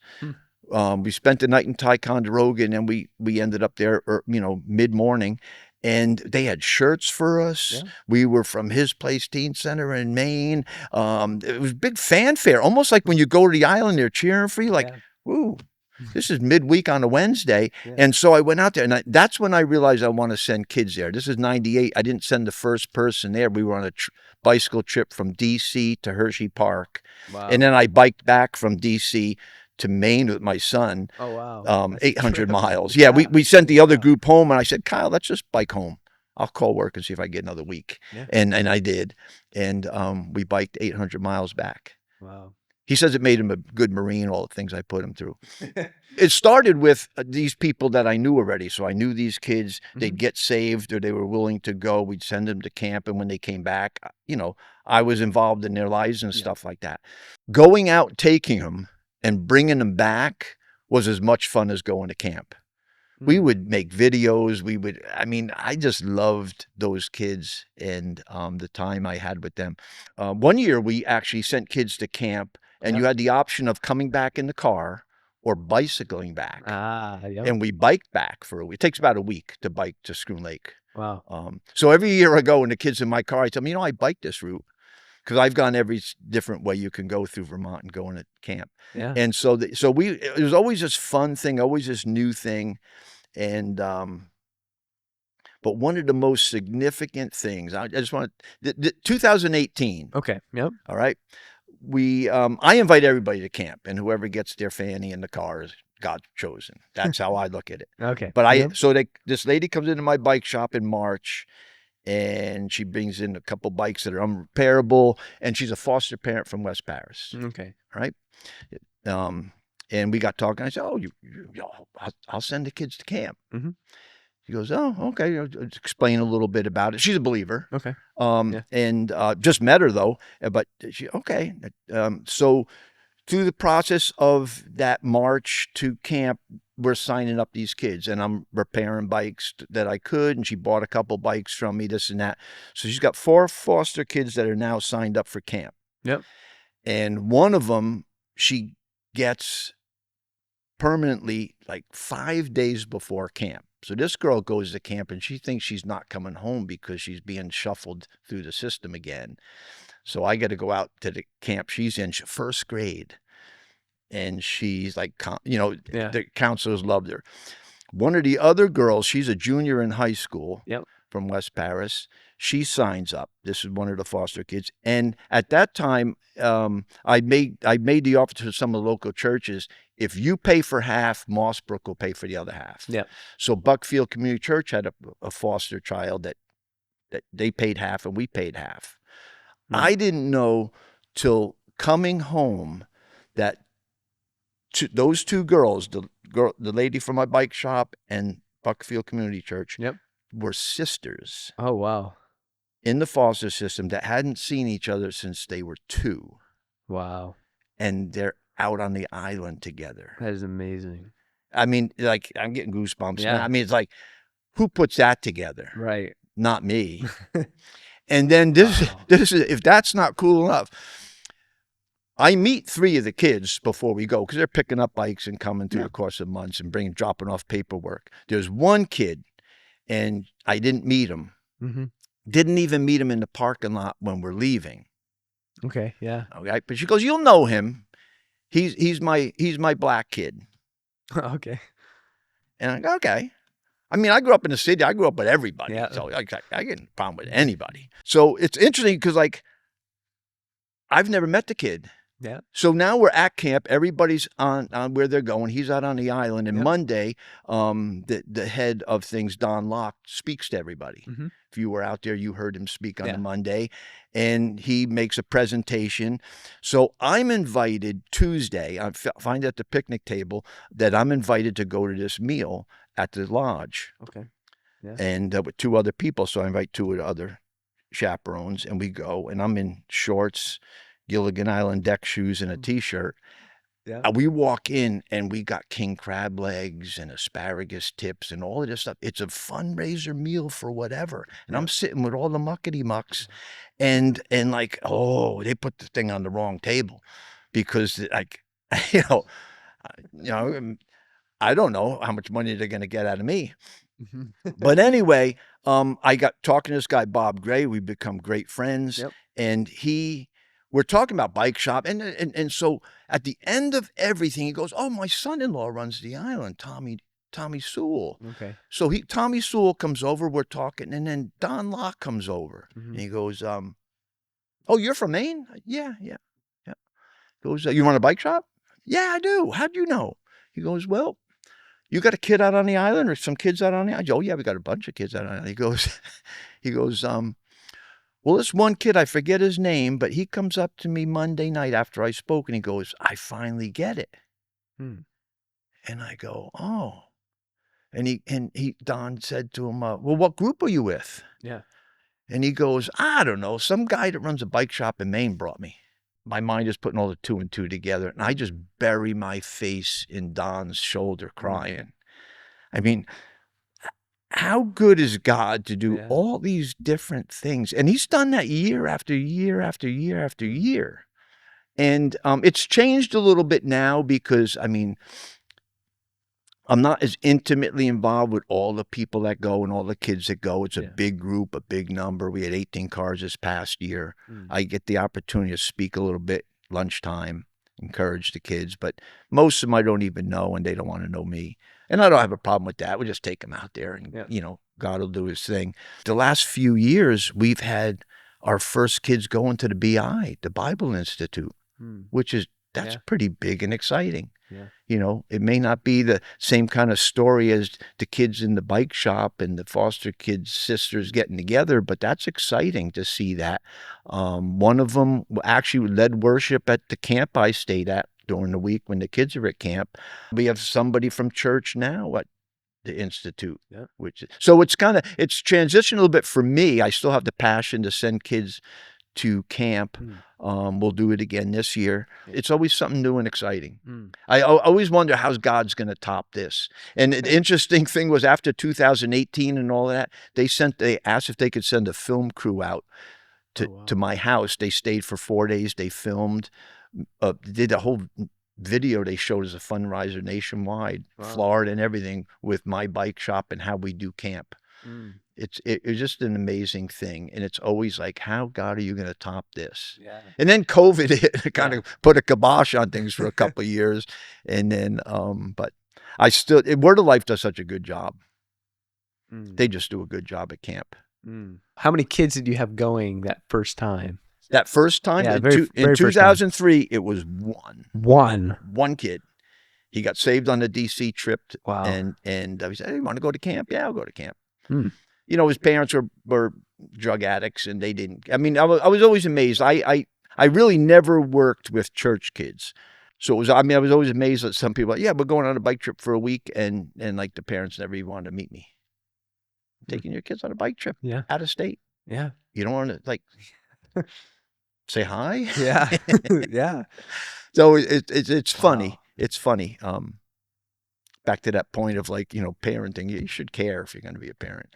We spent the night in Ticonderoga, and then we ended up there, mid-morning. And they had shirts for us. Yeah. We were from his place, Teen Center in Maine. It was big fanfare, almost like when you go to the island, they're cheering for you, like, woo, this is midweek on a Wednesday. Yeah. And so I went out there, and that's when I realized I want to send kids there. This is 98. I didn't send the first person there. We were on a bicycle trip from D.C. to Hershey Park. Wow. And then I biked back from D.C. to Maine with my son. Oh, wow. 800 miles. Yeah, we sent the other group home, and I said, Kyle, let's just bike home. I'll call work and see if I get another week. Yeah. And I did. And we biked 800 miles back. Wow. He says it made him a good Marine, all the things I put him through. It started with these people that I knew already. So I knew these kids, they'd get saved or they were willing to go. We'd send them to camp. And when they came back, I was involved in their lives and stuff like that. Going out, taking them, and bringing them back was as much fun as going to camp. We would make videos. I just loved those kids and the time I had with them. One year we actually sent kids to camp, and you had the option of coming back in the car or bicycling back. And we biked back for a week. It takes about a week to bike to Schroon Lake. Wow. So every year I go and the kids in my car, I tell them, I biked this route. Because I've gone every different way you can go through Vermont and going to camp. Yeah. And so it was always this fun thing, always this new thing. And, but one of the most significant things, I just want to, 2018. Okay. Yep. All right. I invite everybody to camp, and whoever gets their fanny in the car is God's chosen. That's how I look at it. Okay. But this lady comes into my bike shop in March, and she brings in a couple bikes that are unrepairable, and she's a foster parent from West Paris. Okay. Right. And we got talking. I said, I'll send the kids to camp. She goes, oh, okay. Explain a little bit about it. She's a believer. Okay. And just met her though. But she, okay. So through the process of that march to camp, we're signing up these kids, and I'm repairing bikes that I could. And she bought a couple bikes from me, this and that. So she's got 4 foster kids that are now signed up for camp. Yep. And one of them, she gets permanently like 5 days before camp. So this girl goes to camp and she thinks she's not coming home because she's being shuffled through the system again. So I got to go out to the camp she's in, first grade. And she's like, the counselors loved her. One of the other girls, she's a junior in high school from West Paris. She signs up. This is one of the foster kids. And at that time, I made the offer to some of the local churches. If you pay for half, Moss Brook will pay for the other half. Yeah. So Buckfield Community Church had a foster child that they paid half and we paid half. I didn't know till coming home that those two girls, the lady from my bike shop and Buckfield Community Church, were sisters. Oh, wow. In the foster system that hadn't seen each other since they were 2. Wow. And they're out on the island together. That is amazing. I mean, like, I'm getting goosebumps. Yeah. I mean, it's like, who puts that together? Right. Not me. And then this is, if that's not cool enough, I meet 3 of the kids before we go because they're picking up bikes and coming through the course of months and dropping off paperwork. There's one kid, and I didn't meet him. Mm-hmm. Didn't even meet him in the parking lot when we're leaving. Okay, yeah. Okay, but she goes, "You'll know him. He's my black kid." Okay. And I go, "Okay." I mean, I grew up in the city. I grew up with everybody. Yeah. So I get no problem with anybody. So it's interesting because, like, I've never met the kid. Yeah. So now we're at camp. Everybody's on where they're going. He's out on the island. And Monday, the head of things, Don Locke, speaks to everybody. Mm-hmm. If you were out there, you heard him speak on the Monday. And he makes a presentation. So I'm invited Tuesday. I find at the picnic table that I'm invited to go to this meal at the lodge. Okay. Yeah. And with 2 other people. So I invite 2 of the other chaperones. And we go. And I'm in shorts, Gilligan Island deck shoes, and a T-shirt. Yeah. We walk in and we got king crab legs and asparagus tips and all of this stuff. It's a fundraiser meal for whatever. And I'm sitting with all the muckety mucks, and like, oh, they put the thing on the wrong table because, like, you know, I don't know how much money they're going to get out of me. But anyway, I got talking to this guy, Bob Gray. We've become great friends. And we're talking about bike shop. And so at the end of everything, he goes, "Oh, my son-in-law runs the island, Tommy Sewell." Okay. So Tommy Sewell comes over, we're talking, and then Don Locke comes over. And he goes, "Oh, you're from Maine?" Yeah. He goes, "You run a bike shop?" "Yeah, I do. How'd you know?" He goes, "Well, you got a kid out on the island or some kids out on the island?" "Oh, yeah, we got a bunch of kids out on the island." He goes, "Well, this one kid, I forget his name, but he comes up to me Monday night after I spoke, and he goes, 'I finally get it.'" And I go, "Oh." And Don said to him, "Well, what group are you with?" Yeah. And he goes, "I don't know. Some guy that runs a bike shop in Maine brought me." My mind is putting all the 2 and 2 together, and I just bury my face in Don's shoulder crying. I mean, how good is God to do all these different things? And he's done that year after year after year after year. And it's changed a little bit now because, I mean, I'm not as intimately involved with all the people that go and all the kids that go. It's a big group, a big number. We had 18 cars this past year. I get the opportunity to speak a little bit lunchtime, encourage the kids, but most of them I don't even know, and they don't want to know me. And I don't have a problem with that. We just take them out there and, you know, God will do his thing. The last few years, we've had our first kids going to the BI, the Bible Institute, which is, that's pretty big and exciting. Yeah. You know, it may not be the same kind of story as the kids in the bike shop and the foster kids' sisters getting together, but that's exciting to see that. One of them actually led worship at the camp I stayed at during the week when the kids are at camp. We have somebody from church now at the Institute, so it's transitioned a little bit for me. I still have the passion to send kids to camp. We'll do it again this year. It's always something new and exciting. I always wonder how God's going to top this. And the interesting thing was after 2018 and all that, they asked if they could send a film crew out to my house. They stayed for 4 days. They filmed, did a whole video they showed as a fundraiser nationwide, Florida and everything, with my bike shop and how we do camp. It's just an amazing thing. And it's always like, how, God, are you going to top this? Yeah. And then COVID hit, it kind of put a kibosh on things for a couple of years. And then, but Word of Life does such a good job. They just do a good job at camp. How many kids did you have going that first time? That first time? Yeah, in 2003, it was one kid. He got saved on the DC trip. Wow. And I said, "Hey, you want to go to camp?" "Yeah, I'll go to camp." You know, his parents were drug addicts, and they didn't. I mean, I was always amazed. I really never worked with church kids. So it was, I was always amazed that some people, yeah, we're going on a bike trip for a week, and like the parents never even wanted to meet me. Taking your kids on a bike trip out of state. Yeah. You don't want to like say hi. Yeah. Yeah. So it's funny. Wow. It's funny. Back to that point of like, parenting, you should care if you're going to be a parent.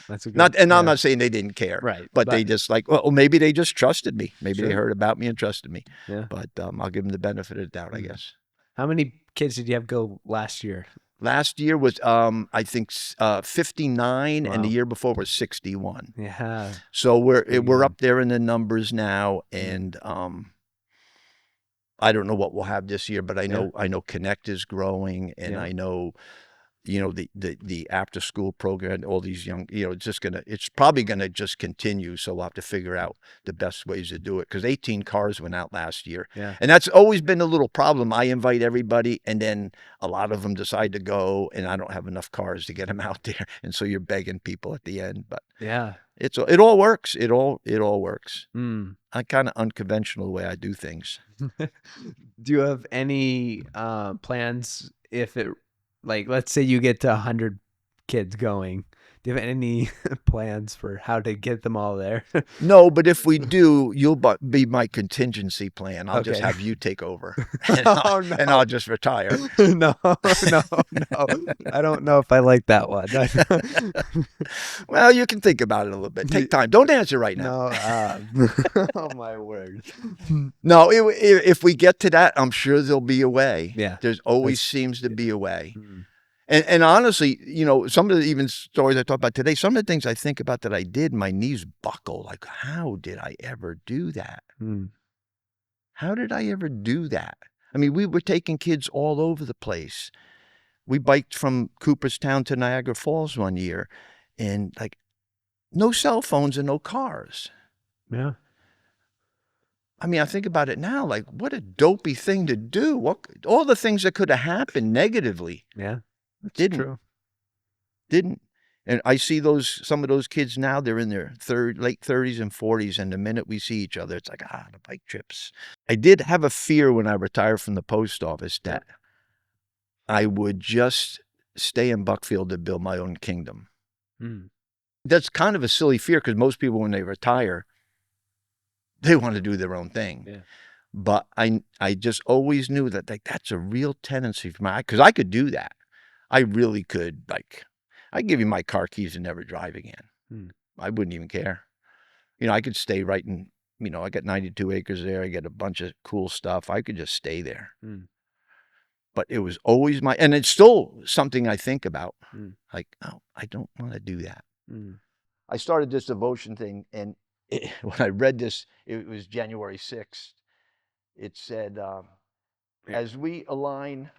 That's a good, I'm not saying they didn't care, right? But they just like, well, maybe they just trusted me. Maybe they heard about me and trusted me. Yeah. But I'll give them the benefit of the doubt, I guess. How many kids did you have go last year? Last year was, I think, 59, and the year before was 61. Yeah. So we're up there in the numbers now, and I don't know what we'll have this year, but I know Connect is growing, and I know, the after school program, all these young, it's probably gonna just continue. So we'll have to figure out the best ways to do it, because 18 cars went out last year. Yeah. And that's always been a little problem. I invite everybody, and then a lot of them decide to go, and I don't have enough cars to get them out there. And so you're begging people at the end, but yeah, it all works. It all works. I'm kind of unconventional the way I do things. Do you have any plans if it, like, let's say you get to 100 kids going? Do you have any plans for how to get them all there? No, but if we do, you'll be my contingency plan. I'll just have you take over, and I'll just retire. No. I don't know if I like that one. Well, you can think about it a little bit. Take time. Don't answer right now. No. Oh, my word. No, if we get to that, I'm sure there'll be a way. Yeah. There's always seems to be a way. And honestly, some of the even stories I talk about today, some of the things I think about that I did, my knees buckle. Like, how did I ever do that? How did I ever do that? I mean, we were taking kids all over the place. We biked from Cooperstown to Niagara Falls one year, and like, no cell phones and no cars. Yeah. I mean, I think about it now, like, what a dopey thing to do. All the things that could have happened negatively. Yeah. That's didn't. True. Didn't. And I see some of those kids now, they're in their late 30s and 40s, and the minute we see each other, it's like, the bike trips. I did have a fear when I retired from the post office that I would just stay in Buckfield to build my own kingdom. That's kind of a silly fear, because most people, when they retire, they want to do their own thing. Yeah. But I just always knew that that's a real tendency for because I could do that. I really could. Like, I'd give you my car keys and never drive again. I wouldn't even care. I could stay right in, I got 92 acres there. I get a bunch of cool stuff. I could just stay there. But it was always and it's still something I think about. Like, oh, I don't want to do that. I started this devotion thing, and when I read this, it was January 6th. It said, as we align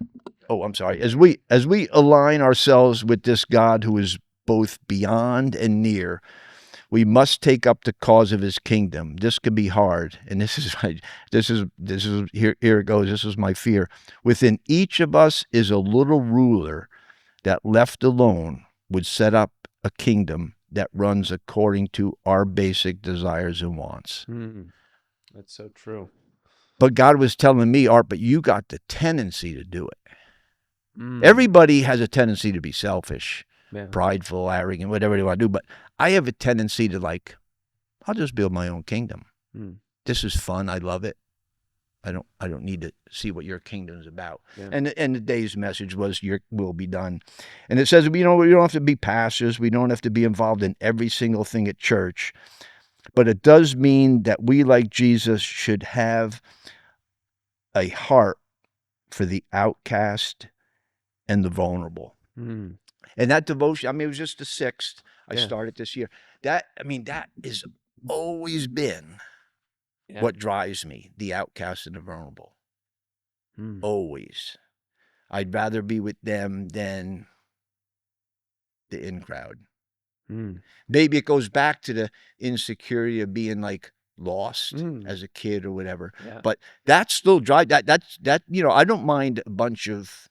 ourselves with this God who is both beyond and near, we must take up the cause of his kingdom. This could be hard. And this is here it goes. This is my fear. Within each of us is a little ruler that, left alone, would set up a kingdom that runs according to our basic desires and wants. That's so true. But God was telling me, Art, but you got the tendency to do it. Everybody has a tendency to be selfish, prideful, arrogant, whatever they want to do. But I have a tendency to I'll just build my own kingdom. This is fun. I love it. I don't need to see what your kingdom's about. Yeah. And the day's message was, your will be done. And it says, we don't have to be pastors. We don't have to be involved in every single thing at church. But it does mean that we, like Jesus, should have a heart for the outcast and the vulnerable. And that devotion, it was just the 6th. I started this year. That has always been what drives me, the outcast and the vulnerable. Always. I'd rather be with them than the in crowd. Maybe it goes back to the insecurity of being lost as a kid or whatever. But that still drives that I don't mind a bunch of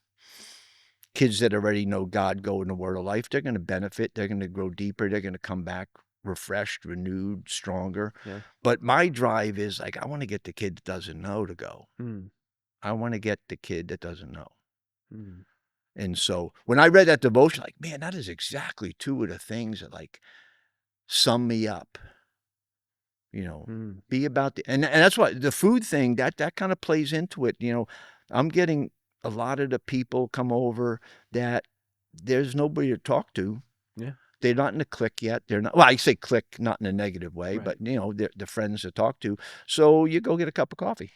kids that already know God go in the Word of Life. They're going to benefit. They're going to grow deeper. They're going to come back refreshed, renewed, stronger. But my drive is I want to get the kid that doesn't know to go. I want to get the kid that doesn't know. Mm. And so when I read that devotion, like, man, that is exactly two of the things that like sum me up. Be about and that's what the food thing that kind of plays into it. I'm getting a lot of the people come over that there's nobody to talk to. Yeah. They're not in a clique yet. They're not, well, I say clique, not in a negative way, right. but they're the friends to talk to. So you go get a cup of coffee.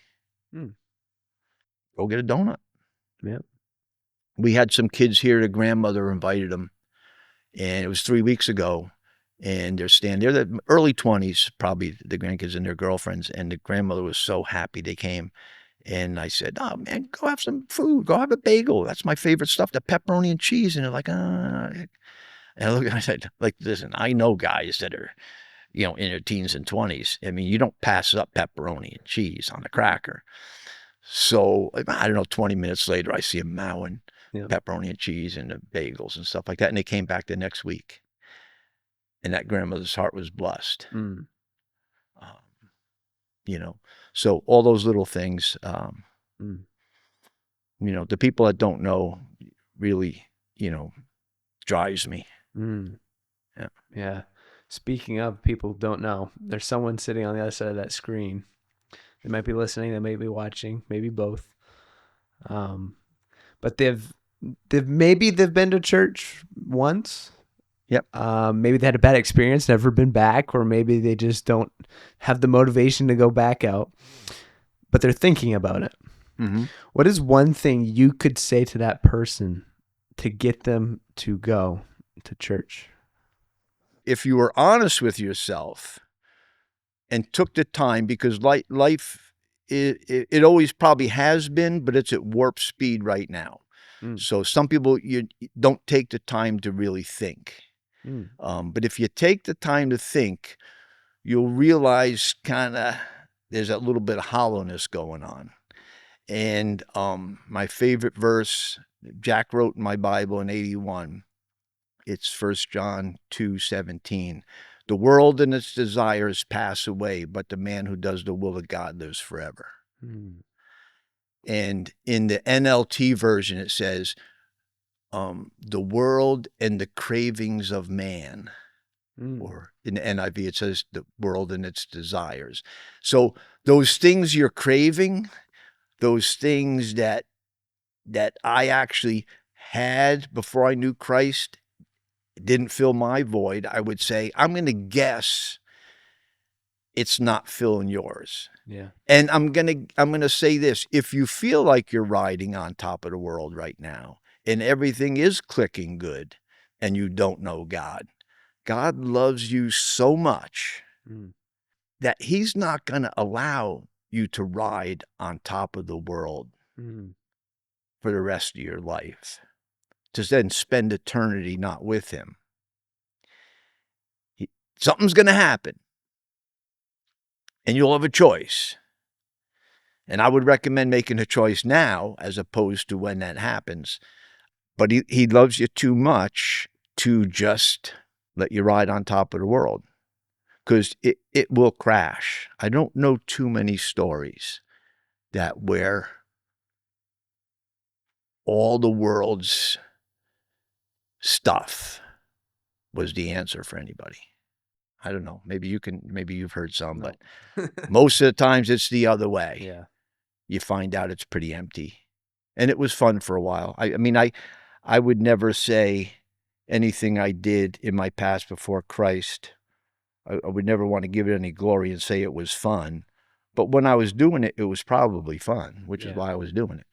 Go get a donut. Yeah. We had some kids here, the grandmother invited them, and it was 3 weeks ago. And they're the early 20s, probably the grandkids and their girlfriends. And the grandmother was so happy they came. And I said, oh, man, go have some food. Go have a bagel. That's my favorite stuff, the pepperoni and cheese. And they're like, And I said, like, listen, I know guys that are, in their teens and 20s. I mean, you don't pass up pepperoni and cheese on a cracker. So, I don't know, 20 minutes later, I see them mowing pepperoni and cheese and the bagels and stuff like that. And they came back the next week. And that grandmother's heart was blessed. So all those little things, the people that don't know really, drives me. Yeah. Speaking of people who don't know, there's someone sitting on the other side of that screen. They might be listening, they may be watching, maybe both. But they've been to church once. Yep. Maybe they had a bad experience, never been back, or maybe they just don't have the motivation to go back out, but they're thinking about it. Mm-hmm. What is one thing you could say to that person to get them to go to church? If you were honest with yourself and took the time, because life, it always probably has been, but it's at warp speed right now. So some people, you don't take the time to really think. But if you take the time to think, you'll realize kind of there's that little bit of hollowness going on. And my favorite verse, Jack wrote in my Bible in 81, it's 1 John 2:17. The world and its desires pass away, but the man who does the will of God lives forever. And in the NLT version, it says, the world and the cravings of man. Or in the NIV, it says the world and its desires. So those things you're craving, those things that I actually had before I knew Christ, didn't fill my void, I would say, I'm going to guess it's not filling yours. Yeah. And I'm going to say this, if you feel like you're riding on top of the world right now and everything is clicking good and you don't know God, God loves you so much that he's not going to allow you to ride on top of the world for the rest of your life, to then spend eternity not with him. Something's going to happen, and you'll have a choice. And I would recommend making a choice now as opposed to when that happens. But he loves you too much to just let you ride on top of the world, because it will crash. I don't know too many stories that where all the world's stuff was the answer for anybody. I don't know. Maybe you've heard some, No. but most of the times it's the other way. Yeah. You find out it's pretty empty. And it was fun for a while. I mean, I would never say anything I did in my past before Christ. I would never want to give it any glory and say it was fun. But when I was doing it, it was probably fun, which is why I was doing it.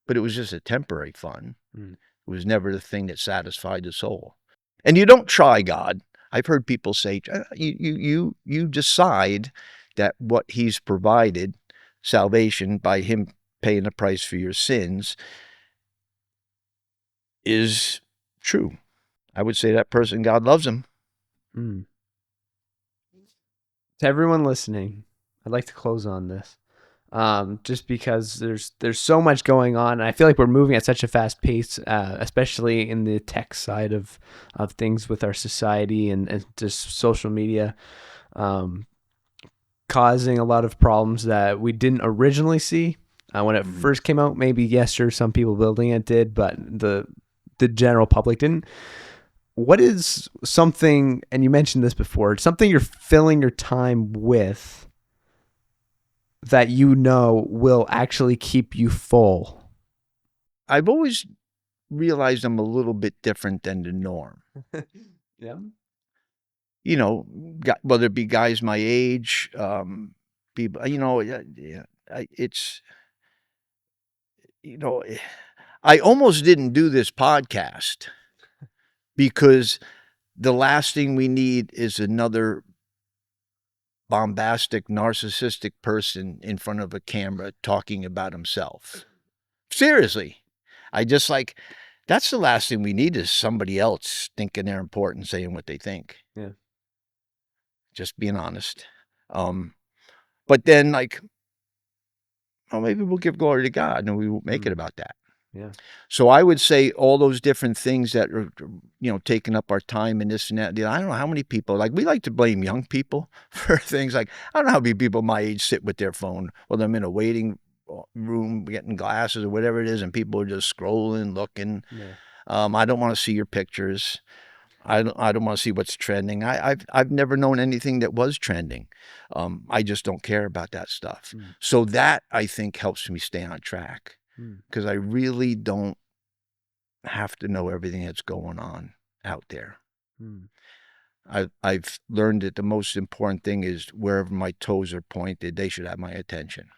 But it was just a temporary fun. It was never the thing that satisfied the soul. And you don't try God. I've heard people say, you decide that what he's provided, salvation by him paying the price for your sins, is true. I would say that person, God loves him. To everyone listening, I'd like to close on this. Just because there's so much going on, and I feel like we're moving at such a fast pace, especially in the tech side of things with our society and just social media, causing a lot of problems that we didn't originally see. When it first came out, maybe yes, sure, some people building it did, but the general public didn't. What is something, and you mentioned this before, something you're filling your time with that you know will actually keep you full? I've always realized I'm a little bit different than the norm. Yeah. You know, whether it be guys my age, people, you know, it's, you know, I almost didn't do this podcast because the last thing we need is another bombastic, narcissistic person in front of a camera talking about himself. Seriously. I just like, that's the last thing we need is somebody else thinking they're important, saying what they think. Yeah. Just being honest. But then like, oh, maybe we'll give glory to God and we won't make it about that. Yeah. So I would say all those different things that are, you know, taking up our time and this and that. I don't know how many people, like we like to blame young people for things like, I don't know how many people my age sit with their phone, whether I'm in a waiting room getting glasses or whatever it is, and people are just scrolling, looking. Yeah. I don't want to see your pictures. I don't want to see what's trending. I've never known anything that was trending. I just don't care about that stuff. So that I think helps me stay on track because I really don't have to know everything that's going on out there. I've learned that the most important thing is wherever my toes are pointed, they should have my attention.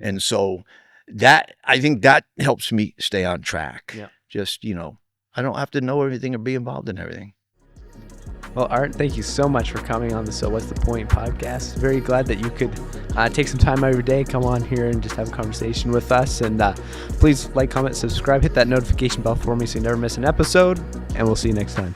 And so that, I think that helps me stay on track. Yeah. Just, you know, I don't have to know everything or be involved in everything. Well, Art, thank you so much for coming on the So What's the Point podcast. Very glad that you could take some time out of your day, come on here and just have a conversation with us. And please like, comment, subscribe, hit that notification bell for me so you never miss an episode. And we'll see you next time.